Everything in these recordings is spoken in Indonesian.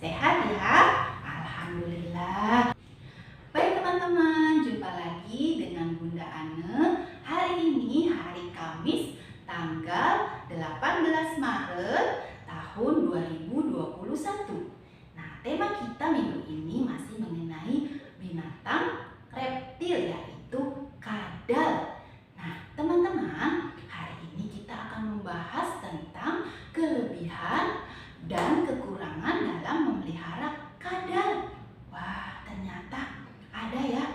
Sehat ya? Alhamdulillah. Baik teman-teman, jumpa lagi dengan Bunda Ane. Hari ini hari Kamis tanggal 18 Maret tahun 2021. Nah, tema kita minggu ini masih mengenai binatang reptil, yaitu kadal. Nah, teman-teman, hari ini kita akan membahas tentang kelebihan dan kekurangan dalam memelihara kadal. Wah, ternyata ada ya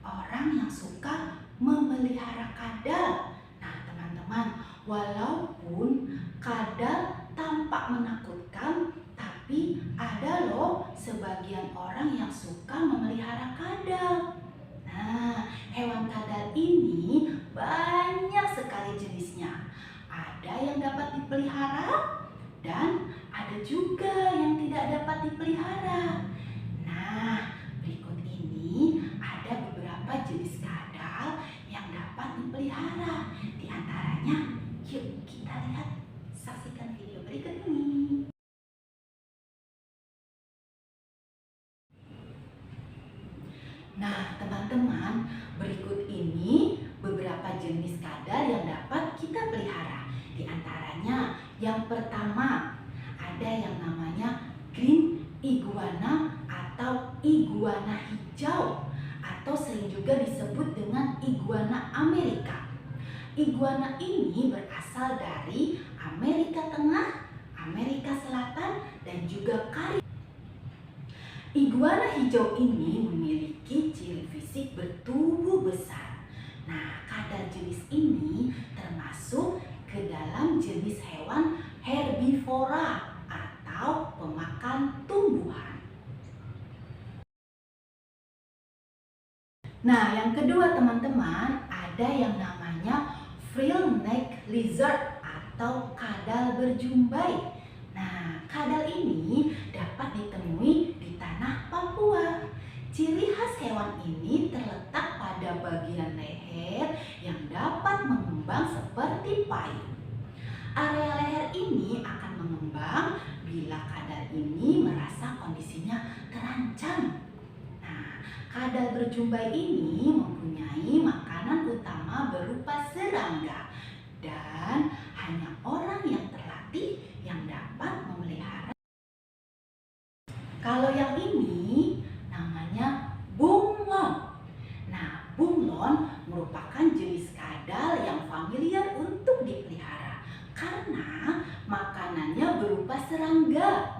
orang yang suka memelihara kadal. Nah, teman-teman, walaupun kadal tampak menakutkan, tapi ada loh sebagian orang yang suka memelihara kadal. Nah, hewan kadal ini banyak sekali jenisnya. Ada yang dapat dipelihara dan ada juga yang tidak dapat dipelihara. Nah, berikut ini ada beberapa jenis kadal yang dapat dipelihara. Di antaranya, yuk kita lihat, saksikan video berikut ini. Nah, teman-teman, berikut ini beberapa jenis kadal yang dapat kita pelihara. Di antaranya, yang pertama ada yang namanya green iguana atau iguana hijau, atau sering juga disebut dengan iguana Amerika. Iguana ini berasal dari Amerika Tengah, Amerika Selatan, dan juga Karibia. Iguana hijau ini memiliki ciri fisik bertubuh besar. Nah, kadal jenis ini termasuk ke dalam jenis hewan herbivora atau pemakan tumbuhan. Nah, yang kedua teman-teman, ada yang namanya frill neck lizard atau kadal berjumbai. Nah, kadal ini dapat ditemui di tanah Papua. Ciri khas hewan ini terletak pada bagian leher yang dapat mengembang seperti payung. Area leher ini akan mengembang bila kadal ini merasa kondisinya terancam. Nah, kadal berjumbai ini mempunyai makanan utama berupa serangga, dan hanya orang yang terlatih yang dapat memelihara. Kalau yang ini namanya bunglon. Nah, bunglon merupakan jenis kadal yang familiar untuk dipelihara karena makanannya berupa serangga.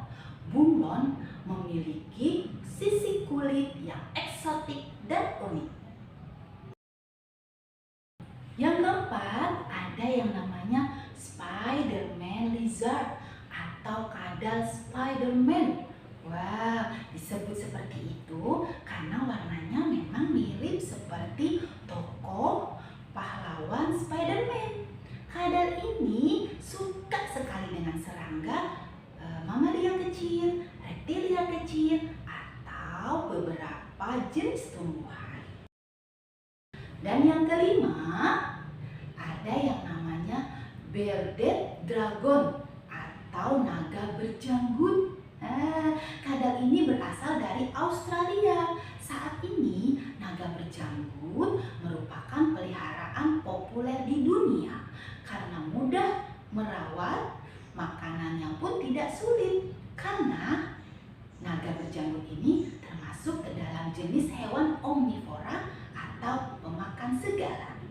Bunglon memiliki sisi kulit yang eksotik dan unik. Yang keempat, ada yang namanya Spiderman lizard atau kadal Spiderman. Wah, disebut seperti itu karena warnanya memang mirip seperti tokoh pahlawan Spiderman. Kadal ini suka sekali dengan serangga, mamalia kecil, reptilia kecil, atau beberapa jenis tumbuhan. Dan yang kelima, ada yang namanya bearded dragon atau naga berjanggut. Kadal ini berasal dari Australia. Saat ini, naga berjanggut merupakan peliharaan populer di dunia karena mudah merawat, makanannya pun tidak sulit. Karena naga berjanggut ini termasuk ke dalam jenis hewan omnivora atau pemakan segala.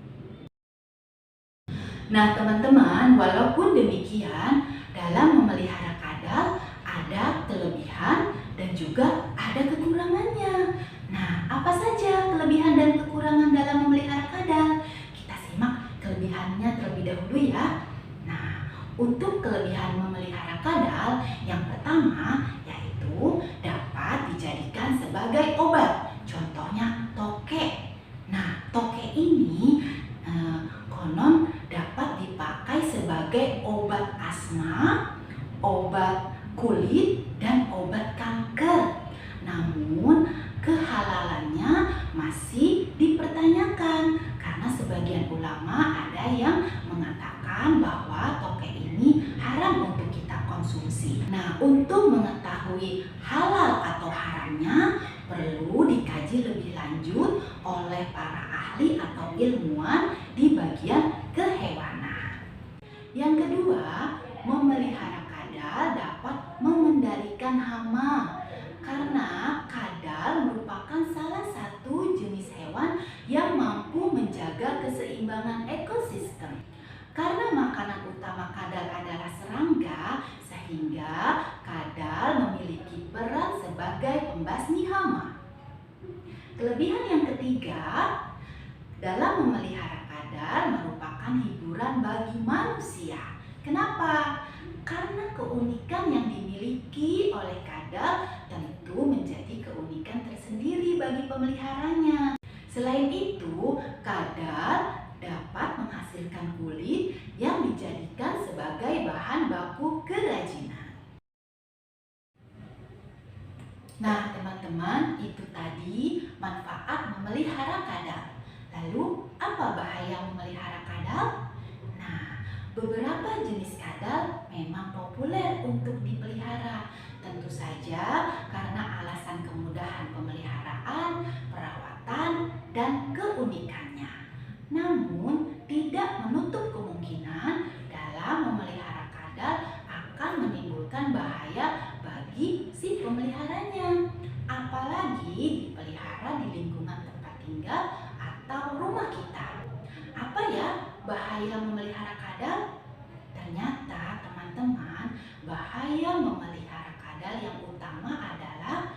Nah, teman-teman, walaupun demikian, dalam memelihara kadal ada kelebihan dan juga ada kekurangannya. Nah, apa saja kelebihan dan kekurangan dalam memelihara kadal? Kita simak kelebihannya terlebih dahulu ya. Nah, untuk kelebihan memelihara kadal, yang pertama yaitu dapat dijadikan sebagai obat. Contohnya toke. Nah, toke ini konon dapat dipakai sebagai obat asma, obat kulit, dan obat kanker. Namun, kehalalannya masih dipertanyakan karena sebagian ulama ada yang mengatakan bahwa toke ini haram untuk kita konsumsi. Nah, untuk mengetahui mengetahui halal atau haramnya perlu dikaji lebih lanjut oleh para ahli atau ilmuwan di bagian kehewanan. Yang kedua, memelihara kadal dapat mengendalikan hama karena kadal merupakan salah satu jenis hewan yang mampu menjaga keseimbangan ekosistem. Karena makanan utama kadal adalah serangga, sehingga kadal memiliki peran sebagai pembasmi hama. Kelebihan yang ketiga, dalam memelihara kadal merupakan hiburan bagi manusia. Kenapa? Karena keunikan yang dimiliki oleh kadal tentu menjadi keunikan tersendiri bagi pemeliharanya. Selain itu, kadal dapat menghasilkan kulit yang dijadikan sebagai bahan baku kerajinan. Nah, teman-teman, itu tadi manfaat memelihara kadal. Lalu, apa bahaya memelihara kadal? Nah, beberapa jenis kadal memang populer untuk dipelihara. Tentu saja karena alasan kemudahan pemeliharaan, perawatan, dan keunikannya. Namun, tidak menutup kemungkinan dalam memelihara kadal akan menimbulkan bahaya bagi si pemeliharanya. Apalagi dipelihara di lingkungan tempat tinggal atau rumah kita. Apa ya bahaya memelihara kadal? Ternyata teman-teman, bahaya memelihara kadal yang utama adalah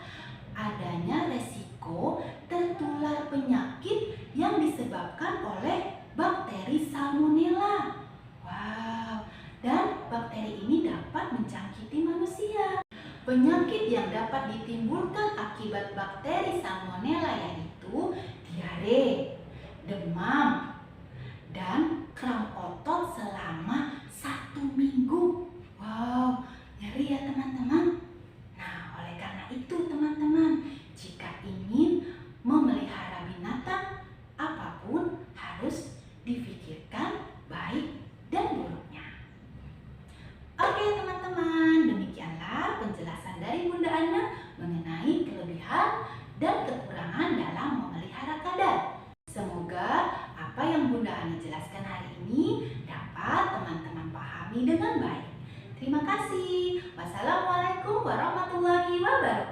adanya resiko tertular penyakit yang disebabkan oleh bakteri Salmonella. Wow, dan bakteri ini dapat mencangkiti manusia. Penyakit yang dapat ditimbulkan akibat bakteri Salmonella yaitu diare, demam, dan kram otot selama 1 minggu. Wow, ngeri ya teman-teman. Nah, oleh karena itu teman-teman, jika ingin memelihara binatang apapun harus difikirkan baik dan buruknya. Oke teman-teman, demikianlah penjelasan dari Bunda Ana mengenai kelebihan dan kekurangan dalam memelihara kadal. Semoga apa yang Bunda Ana jelaskan hari ini dapat teman-teman pahami dengan baik. Terima kasih. Wassalamualaikum warahmatullahi wabarakatuh.